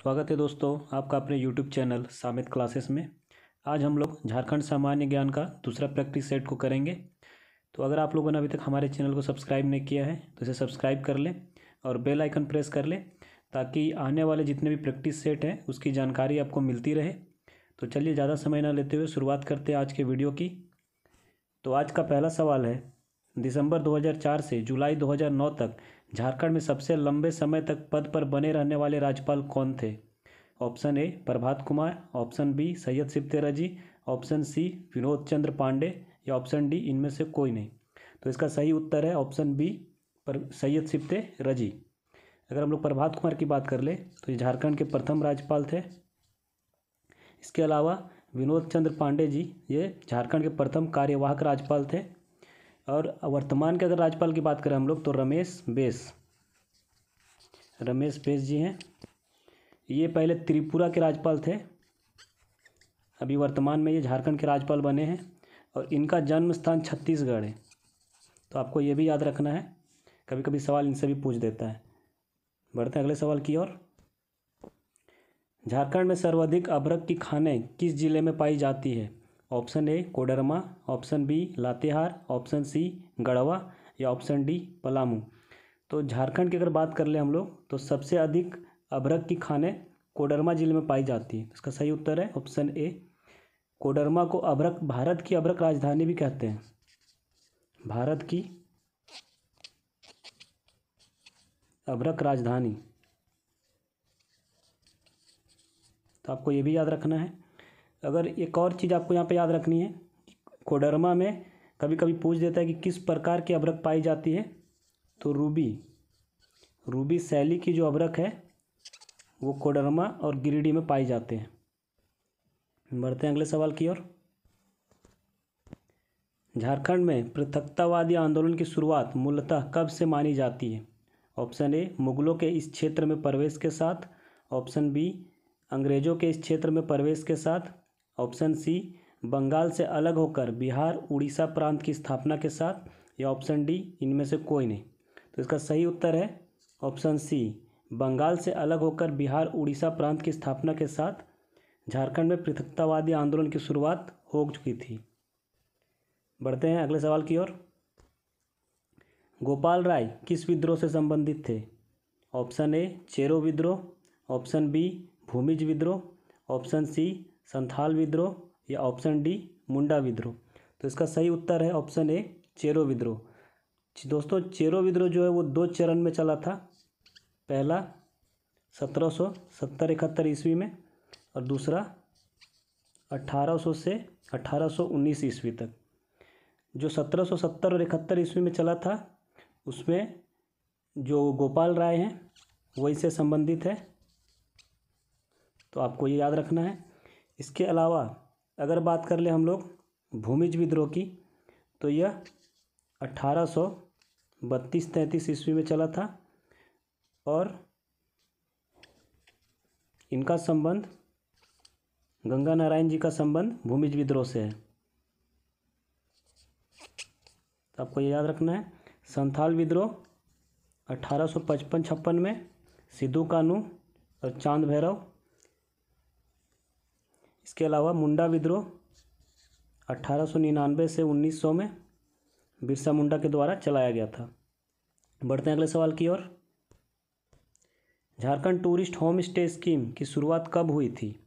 स्वागत है दोस्तों आपका अपने YouTube चैनल सामित क्लासेस में। आज हम लोग झारखंड सामान्य ज्ञान का दूसरा प्रैक्टिस सेट को करेंगे। तो अगर आप लोगों ने अभी तक हमारे चैनल को सब्सक्राइब नहीं किया है तो इसे सब्सक्राइब कर लें और बेल आइकन प्रेस कर लें ताकि आने वाले जितने भी प्रैक्टिस सेट हैं उसकी जानकारी आपको मिलती रहे। तो चलिए ज़्यादा समय ना लेते हुए शुरुआत करते हैं आज के वीडियो की। तो आज का पहला सवाल है, दिसंबर 2004 से जुलाई 2009 तक झारखंड में सबसे लंबे समय तक पद पर बने रहने वाले राज्यपाल कौन थे? Option A Prabhat Kumar, option B Syed Sibte Razi, option C Vinod Chandra Pandey या ऑप्शन डी इनमें से कोई नहीं। तो इसका सही उत्तर है ऑप्शन बी पर सैयद सिप्ते रजी। अगर हम लोग प्रभात कुमार की बात कर ले तो ये झारखंड के प्रथम राज्यपाल थे। इसके अलावा विनोद चंद्र पांडे जी ये झारखंड के प्रथम कार्यवाहक राज्यपाल थे। और वर्तमान के अगर राज्यपाल की बात करें हम लोग तो रमेश बेस जी हैं। ये पहले त्रिपुरा के राज्यपाल थे, अभी वर्तमान में ये झारखंड के राज्यपाल बने हैं और इनका जन्म स्थान छत्तीसगढ़ है। तो आपको ये भी याद रखना है, कभी कभी सवाल इनसे भी पूछ देता है। बढ़ते हैं अगले सवाल की ओर। झारखंड में सर्वाधिक अभ्रक की खानें किस जिले में पाई जाती है? Option A Koderma, option B Latehar, option C Garhwa या ऑप्शन डी पलामू। तो झारखंड की अगर बात कर ले हम लोग तो सबसे अधिक अभ्रक की खानें कोडरमा जिले में पाई जाती है। इसका सही उत्तर है ऑप्शन ए। कोडरमा को भारत की अभ्रक राजधानी भी कहते हैं, भारत की अभ्रक राजधानी। तो आपको ये भी याद रखना है। अगर एक और चीज़ आपको यहाँ पे याद रखनी है, कोडरमा में कभी कभी पूछ देता है कि किस प्रकार की अभ्रक पाई जाती है, तो रूबी शैली की जो अभ्रक है वो कोडरमा और गिरिडीह में पाई जाते हैं। बढ़ते हैं अगले सवाल की ओर। झारखंड में पृथकतावादी आंदोलन की शुरुआत मूलतः कब से मानी जाती है? ऑप्शन ए मुगलों के इस क्षेत्र में प्रवेश के साथ, ऑप्शन बी अंग्रेजों के इस क्षेत्र में प्रवेश के साथ, ऑप्शन सी बंगाल से अलग होकर बिहार उड़ीसा प्रांत की स्थापना के साथ या ऑप्शन डी इनमें से कोई नहीं। तो इसका सही उत्तर है ऑप्शन सी, बंगाल से अलग होकर बिहार उड़ीसा प्रांत की स्थापना के साथ झारखंड में पृथकतावादी आंदोलन की शुरुआत हो चुकी थी। बढ़ते हैं अगले सवाल की ओर। गोपाल राय किस विद्रोह से संबंधित थे? ऑप्शन ए चेरो विद्रोह, ऑप्शन बी भूमिज विद्रोह, ऑप्शन सी संथाल विद्रोह या ऑप्शन डी मुंडा विद्रोह। तो इसका सही उत्तर है ऑप्शन ए चेरो विद्रोह। दोस्तों चेरो विद्रोह जो है वो 2 चरण में चला था। पहला 1770-71 ईस्वी में और दूसरा 1800 से 1819 ईस्वी तक। जो 1770 और 71 ईस्वी में चला था उसमें जो गोपाल राय हैं वही से संबंधित है, तो आपको ये याद रखना है। इसके अलावा अगर बात कर ले हम लोग भूमिज विद्रोह की तो यह 1832-33 ईस्वी में चला था और इनका संबंध गंगा नारायण जी का संबंध भूमिज विद्रोह से है, तो आपको ये याद रखना है। संथाल विद्रोह 1855-56 में सिद्धू कानू और चांद भैरव। इसके अलावा मुंडा विद्रोह 1899 से 1900 में बिरसा मुंडा के द्वारा चलाया गया था। बढ़ते हैं अगले सवाल की ओर। Jharkhand tourist home stay scheme की शुरुआत कब हुई थी?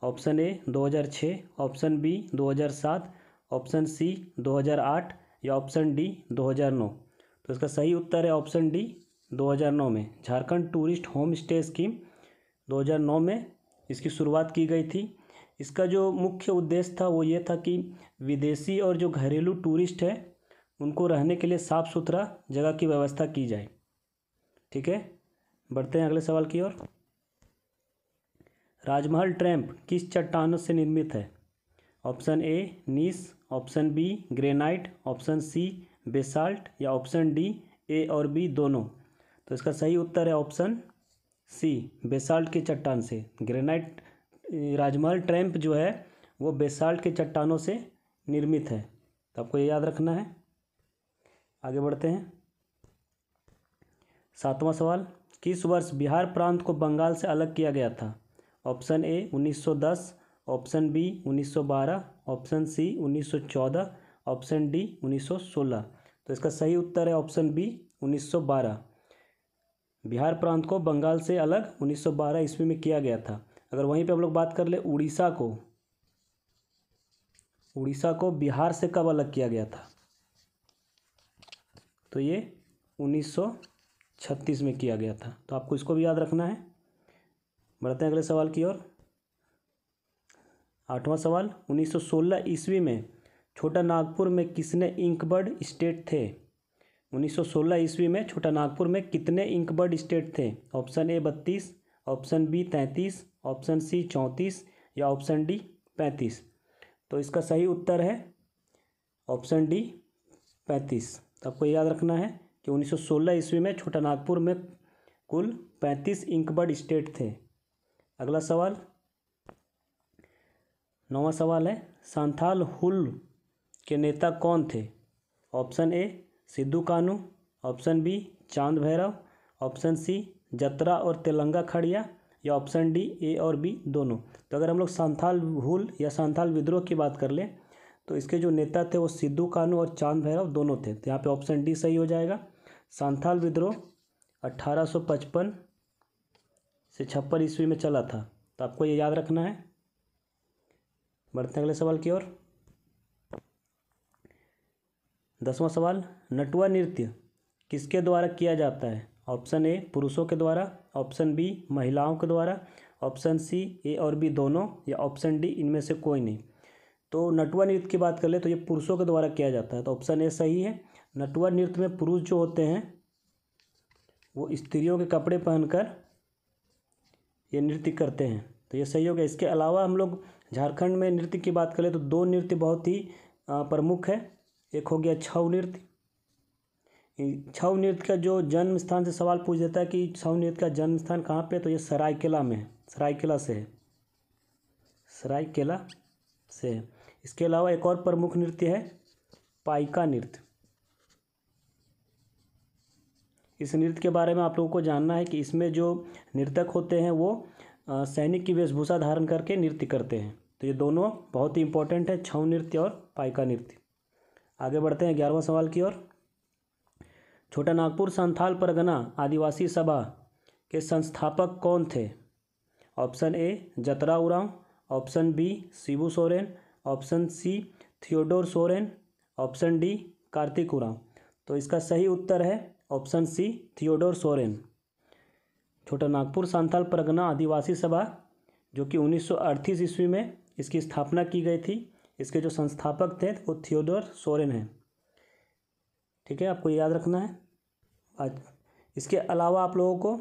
Option A 2006, option B 2007, option C 2008 या ऑप्शन डी 2009। तो इसका सही उत्तर है ऑप्शन डी 2009 में। Jharkhand tourist home stay scheme 2009 में इसकी शुरुआत की गई थी। इसका जो मुख्य उद्देश्य था वो ये था कि विदेशी और जो घरेलू टूरिस्ट है उनको रहने के लिए साफ़ सुथरा जगह की व्यवस्था की जाए। ठीक है, बढ़ते हैं अगले सवाल की ओर। राजमहल ट्रैम्प किस चट्टानों से निर्मित है? Option A gneiss, option B granite, option C basalt या ऑप्शन डी ए और बी दोनों। तो इसका सही उत्तर है ऑप्शन सी बेसाल्ट की चट्टान से। ग्रेनाइट राजमहल ट्रैम्प जो है वो बेसाल्ट के चट्टानों से निर्मित है, तो आपको ये याद रखना है। आगे बढ़ते हैं। 7वां सवाल, किस वर्ष बिहार प्रांत को बंगाल से अलग किया गया था? Option A 1910, option B 1912, option C 1914, option D 1916। तो इसका सही उत्तर है ऑप्शन बी 1912। बिहार प्रांत को बंगाल से अलग 1912 ईस्वी में किया गया था। अगर वहीं पे हम लोग बात कर ले उड़ीसा को बिहार से कब अलग किया गया था? तो ये 1936 में किया गया था। तो आपको इसको भी याद रखना है। बढ़ते हैं अगले सवाल की ओर। 8वां सवाल, 1916 ईस्वी में छोटा नागपुर में किसने इंकबर्ड स्टेट थे? 1916 ईस्वी में छोटा नागपुर में कितने इंकबर्ड स्टेट थे? Option A 32, option B 33, option C 34 या ऑप्शन डी 35। तो इसका सही उत्तर है ऑप्शन डी 35। तो आपको याद रखना है कि 1916 ईस्वी में छोटा नागपुर में कुल 35 इंकबर्ड स्टेट थे। अगला सवाल 9वां सवाल है, सांथाल हुल के नेता कौन थे? Option A Sidhu Kanhu, option B Chand Bhairav, option C जतरा और तेलंगा खड़िया या ऑप्शन डी ए और बी दोनों। तो अगर हम लोग सांथाल हुल या सांथाल विद्रोह की बात कर लें तो इसके जो नेता थे वो सिद्धू कानू और चांद भैरव दोनों थे। तो यहाँ पे ऑप्शन डी सही हो जाएगा। सांथाल विद्रोह 1855 से 56 ईस्वी में चला था। तो आपको ये याद रखना है। बढ़ते हैं अगले सवाल की ओर। 10वां सवाल, नटुआ नृत्य किसके द्वारा किया जाता है? ऑप्शन ए पुरुषों के द्वारा, ऑप्शन बी महिलाओं के द्वारा, ऑप्शन सी ए और बी दोनों या ऑप्शन डी इनमें से कोई नहीं। तो नटुआ नृत्य की बात कर ले तो ये पुरुषों के द्वारा किया जाता है। तो ऑप्शन ए सही है। नटुआ नृत्य में पुरुष जो होते हैं वो स्त्रियों के कपड़े पहनकर ये नृत्य करते हैं। तो ये सही हो गया। इसके अलावा हम लोग झारखंड में नृत्य की बात करें तो दो नृत्य बहुत ही प्रमुख है। एक हो गया छऊ नृत्य। छऊ नृत्य का जो जन्म स्थान से सवाल पूछ देता है कि छऊ नृत्य का जन्म स्थान कहाँ पे, तो ये सरायकेला में है। सरायकेला से है। सरायकेला से है। इसके अलावा एक और प्रमुख नृत्य है पाइका नृत्य। इस नृत्य के बारे में आप लोगों को जानना है कि इसमें जो नर्तक होते हैं वो सैनिक की वेशभूषा धारण करके नृत्य करते हैं। तो ये दोनों बहुत ही इंपॉर्टेंट है, छऊ नृत्य और पाइका नृत्य। आगे बढ़ते हैं 11वां सवाल की ओर। छोटा नागपुर संथाल परगना आदिवासी सभा के संस्थापक कौन थे? Option A Jatra Oraon, option B Shibu Soren, option C Theodore Soren, option D Kartik Oraon. तो इसका सही उत्तर है ऑप्शन सी थियोडोर सोरेन। छोटा नागपुर संथाल परगना आदिवासी सभा जो कि 1938 ईस्वी में इसकी स्थापना की गई थी, इसके जो संस्थापक थे वो थियोडोर सोरेन हैं। ठीक है, आपको याद रखना है। आज इसके अलावा आप लोगों को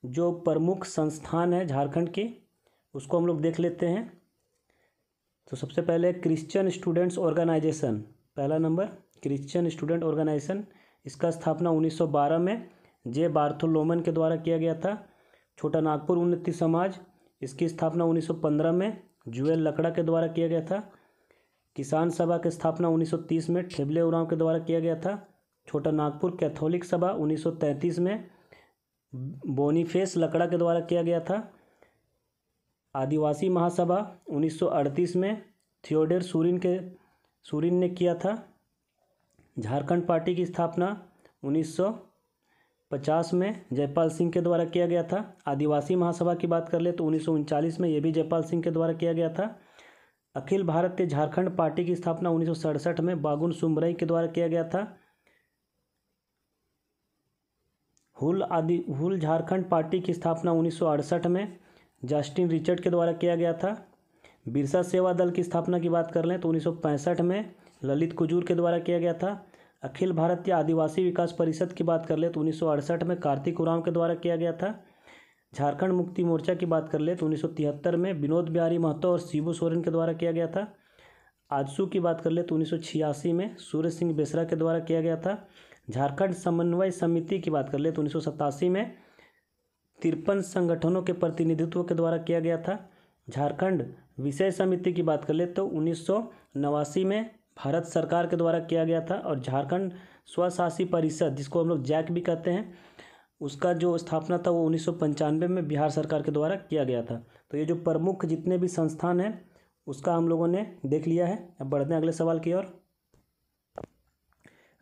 जो प्रमुख संस्थान है झारखंड के उसको हम लोग देख लेते हैं। तो सबसे पहले क्रिश्चियन स्टूडेंट्स ऑर्गेनाइजेशन, पहला नंबर क्रिश्चियन स्टूडेंट ऑर्गेनाइजेशन। इसका स्थापना 1912 में जे बार्थोलोमन के द्वारा किया गया था। छोटा नागपुर उन्नति समाज, इसकी स्थापना 1915 में जुएल लकड़ा के द्वारा किया गया था। किसान सभा की स्थापना 1930 में ठेबले उरांव के द्वारा किया गया था। छोटा नागपुर कैथोलिक सभा 1933 में बोनीफेस लकड़ा के द्वारा किया गया था। आदिवासी महासभा 1938 में थियोडोर सूरिन ने किया था। झारखंड पार्टी की स्थापना 1950 में जयपाल सिंह के द्वारा किया गया था। आदिवासी महासभा की बात कर ले तो 1939 में ये भी जयपाल सिंह के द्वारा किया गया था। अखिल भारतीय झारखंड पार्टी की स्थापना 1967 में बागुन सुमरई के द्वारा किया गया था। हुल झारखंड पार्टी की स्थापना 1968 में जस्टिन रिचर्ड के द्वारा किया गया था। बिरसा सेवा दल की स्थापना की बात कर लें तो 1965 में ललित कुजूर के द्वारा किया गया था। अखिल भारतीय आदिवासी विकास परिषद की बात कर ले तो 1968 में कार्तिक उरांव के द्वारा किया गया था। झारखंड मुक्ति मोर्चा की बात कर ले तो 1973 में विनोद बिहारी महतो और शिबू सोरेन के द्वारा किया गया था। आजसू की बात कर ले तो 1986 में सूर्य सिंह बेसरा के द्वारा किया गया था। झारखंड समन्वय समिति की बात कर ले तो 1987 में 53 संगठनों के प्रतिनिधित्व के द्वारा किया गया था। झारखंड विषय समिति की बात कर ले तो 1989 में भारत सरकार के द्वारा किया गया था। और झारखंड स्वशासी परिषद जिसको हम लोग जैक भी कहते हैं उसका जो स्थापना था वो 1995 में बिहार सरकार के द्वारा किया गया था। तो ये जो प्रमुख जितने भी संस्थान हैं उसका हम लोगों ने देख लिया है। अब बढ़ते हैं अगले सवाल की ओर।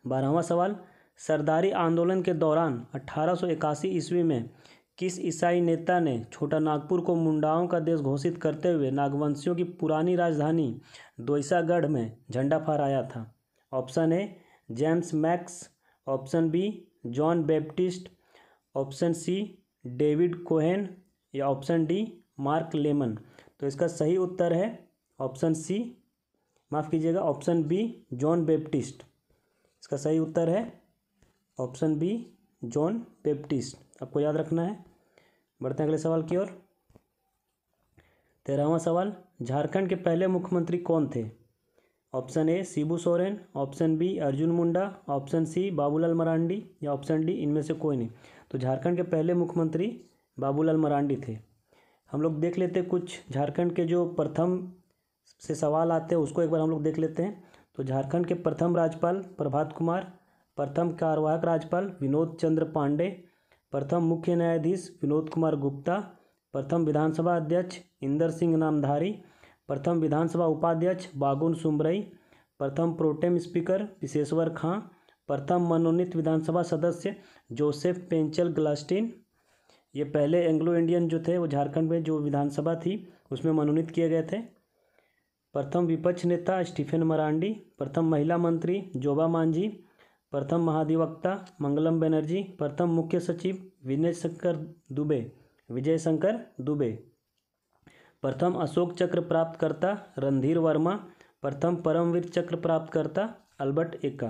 12वां सवाल, सरदारी आंदोलन के दौरान 1881 ईस्वी में किस ईसाई नेता ने छोटा नागपुर को मुंडाओं का देश घोषित करते हुए नागवंशियों की पुरानी राजधानी दोईसागढ़ में झंडा फहराया था? Option A James Max, option B John Baptist, option C David Cohen या ऑप्शन डी मार्क लेमन। तो इसका सही उत्तर है ऑप्शन सी, माफ़ कीजिएगा, ऑप्शन बी जॉन बैप्टिस्ट। इसका सही उत्तर है ऑप्शन बी जॉन बैप्टिस्ट, आपको याद रखना है। बढ़ते हैं अगले सवाल की ओर। 13वां सवाल, झारखंड के पहले मुख्यमंत्री कौन थे? Option A Shibu Soren, option B Arjun Munda, option C Babulal Marandi या ऑप्शन डी इनमें से कोई नहीं। तो झारखंड के पहले मुख्यमंत्री बाबूलाल मरांडी थे। हम लोग देख लेते कुछ झारखंड के जो प्रथम से सवाल आते हैं उसको एक बार हम लोग देख लेते हैं। तो झारखंड के प्रथम राज्यपाल प्रभात कुमार, प्रथम कार्यवाहक राज्यपाल विनोद चंद्र पांडे, प्रथम मुख्य न्यायाधीश विनोद कुमार गुप्ता, प्रथम विधानसभा अध्यक्ष इंदर सिंह नामधारी, प्रथम विधानसभा उपाध्यक्ष बागुन सुमरई, प्रथम प्रोटेम स्पीकर विशेश्वर खां, प्रथम मनोनीत विधानसभा सदस्य जोसेफ पेंचल ग्लास्टीन। ये पहले एंग्लो इंडियन जो थे वो झारखंड में जो विधानसभा थी उसमें मनोनीत किए गए थे। प्रथम विपक्ष नेता स्टीफेन मरांडी, प्रथम महिला मंत्री जोबा मांझी, प्रथम महाधिवक्ता मंगलम बनर्जी, प्रथम मुख्य सचिव विजय शंकर दुबे, प्रथम अशोक चक्र प्राप्तकर्ता रणधीर वर्मा, प्रथम परमवीर चक्र प्राप्तकर्ता अल्बर्ट एक्का।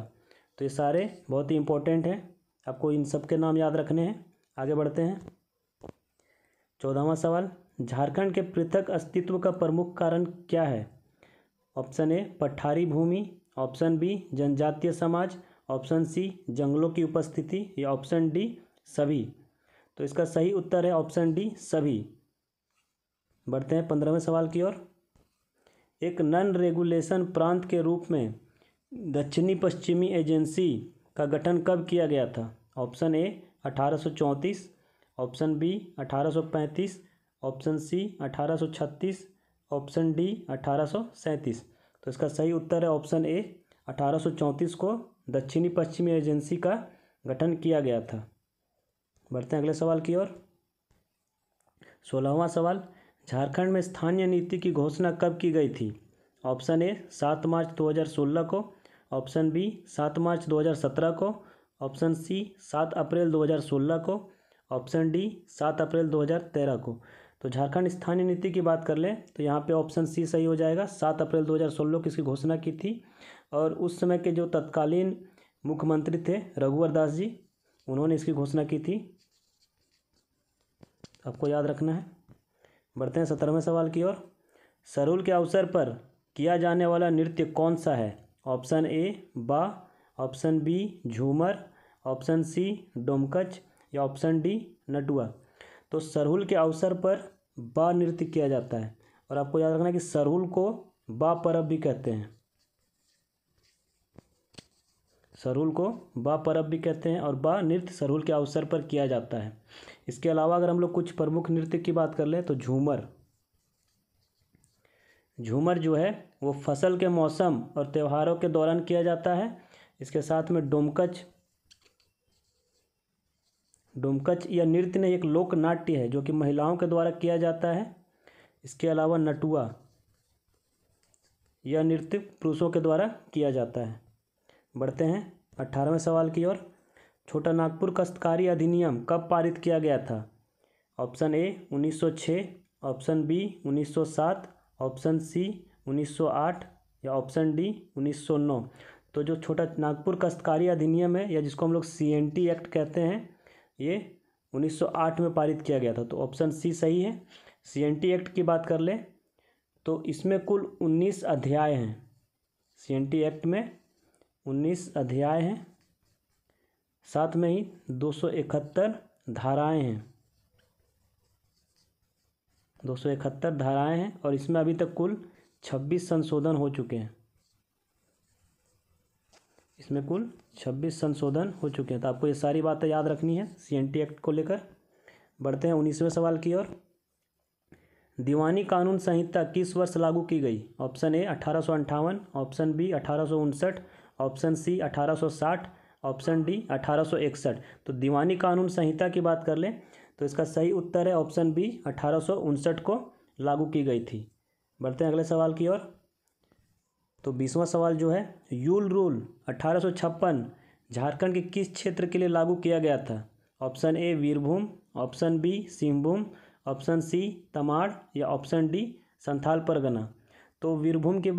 तो ये सारे बहुत ही इंपॉर्टेंट हैं, आपको इन सब के नाम याद रखने हैं। आगे बढ़ते हैं। 14वां सवाल, झारखंड के पृथक अस्तित्व का प्रमुख कारण क्या है? ऑप्शन ए पठारी भूमि, ऑप्शन बी जनजातीय समाज, ऑप्शन सी जंगलों की उपस्थिति या ऑप्शन डी सभी। तो इसका सही उत्तर है ऑप्शन डी सभी। बढ़ते हैं 15वें सवाल की ओर। एक नॉन रेगुलेशन प्रांत के रूप में दक्षिणी पश्चिमी एजेंसी का गठन कब किया गया था? Option A 1834, option B 1835, option C 1836, option D 1837। तो इसका सही उत्तर है ऑप्शन ए 1834 को दक्षिणी पश्चिमी एजेंसी का गठन किया गया था। बढ़ते हैं अगले सवाल की ओर। 16वां सवाल, झारखंड में स्थानीय नीति की घोषणा कब की गई थी? ऑप्शन ए 7 मार्च 2016 को, ऑप्शन बी 7 मार्च 2017 को, ऑप्शन सी 7 अप्रैल 2016 को, ऑप्शन डी 7 अप्रैल 2013 को। तो झारखंड स्थानीय नीति की बात कर लें तो यहाँ पे ऑप्शन सी सही हो जाएगा। 7 अप्रैल 2016 को इसकी घोषणा की थी और उस समय के जो तत्कालीन मुख्यमंत्री थे रघुवर दास जी, उन्होंने इसकी घोषणा की थी, आपको याद रखना है। बढ़ते हैं 17वें सवाल की ओर। सरहुल के अवसर पर किया जाने वाला नृत्य कौन सा है? ऑप्शन ए बा, ऑप्शन बी झूमर, ऑप्शन सी डोमकच या ऑप्शन डी नटुआ। तो सरहुल के अवसर पर बा नृत्य किया जाता है और आपको याद रखना है कि सरहुल को बा परब भी कहते हैं। सरहुल को बा परब भी कहते हैं और बा नृत्य सरहुल के अवसर पर किया जाता है। इसके अलावा अगर हम लोग कुछ प्रमुख नृत्य की बात कर लें तो झूमर जो है वो फसल के मौसम और त्योहारों के दौरान किया जाता है। इसके साथ में डोमकच यह नृत्य नहीं एक लोक नाट्य है जो कि महिलाओं के द्वारा किया जाता है। इसके अलावा नटुआ यह नृत्य पुरुषों के द्वारा किया जाता है। बढ़ते हैं 18वें सवाल की ओर। छोटा नागपुर काश्तकारी अधिनियम कब पारित किया गया था? Option A 1906, option B 1907, option C 1908 या ऑप्शन डी 1909। तो जो छोटा नागपुर काश्तकारी अधिनियम है या जिसको हम लोग CNT एक्ट कहते हैं, ये 1908 में पारित किया गया था। तो ऑप्शन सी सही है। CNT एक्ट की बात कर ले तो इसमें कुल 19 अध्याय हैं। CNT एक्ट में 19 अध्याय हैं, साथ में ही 271 धाराएं हैं। 271 धाराएं हैं और इसमें अभी तक कुल 26 संशोधन हो चुके हैं। इसमें कुल 26 संशोधन हो चुके हैं। तो आपको ये सारी बातें याद रखनी है CNT एक्ट को लेकर। बढ़ते हैं 19वें सवाल की ओर। दीवानी कानून संहिता किस वर्ष लागू की गई? Option A 1858, option B 1859, option C 1860, option D 1861। तो दीवानी कानून संहिता की बात कर लें तो इसका सही उत्तर है ऑप्शन बी 1859 को लागू की गई थी। बढ़ते हैं अगले सवाल की ओर। तो 20वां सवाल जो है, यूल रूल 1856 झारखंड के किस क्षेत्र के लिए लागू किया गया था? Option A Birbhum, option B Singhbhum, option C Tamar या ऑप्शन डी संथाल परगना। तो वीरभूम की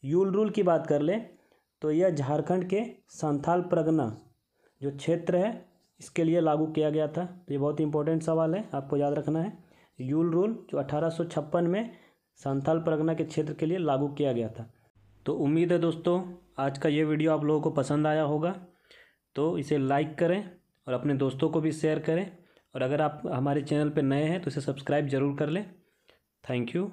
यूल रूल की बात कर ले तो यह झारखंड के संथाल परगना जो क्षेत्र है इसके लिए लागू किया गया था। तो ये बहुत इंपॉर्टेंट सवाल है, आपको याद रखना है। यूल रूल जो 1856 में संथाल परगना के क्षेत्र के लिए लागू किया गया था। तो उम्मीद है दोस्तों आज का ये वीडियो आप लोगों को पसंद आया होगा। तो इसे लाइक करें और अपने दोस्तों को भी शेयर करें। और अगर आप हमारे चैनल पर नए हैं तो इसे सब्सक्राइब ज़रूर कर लें। Thank you.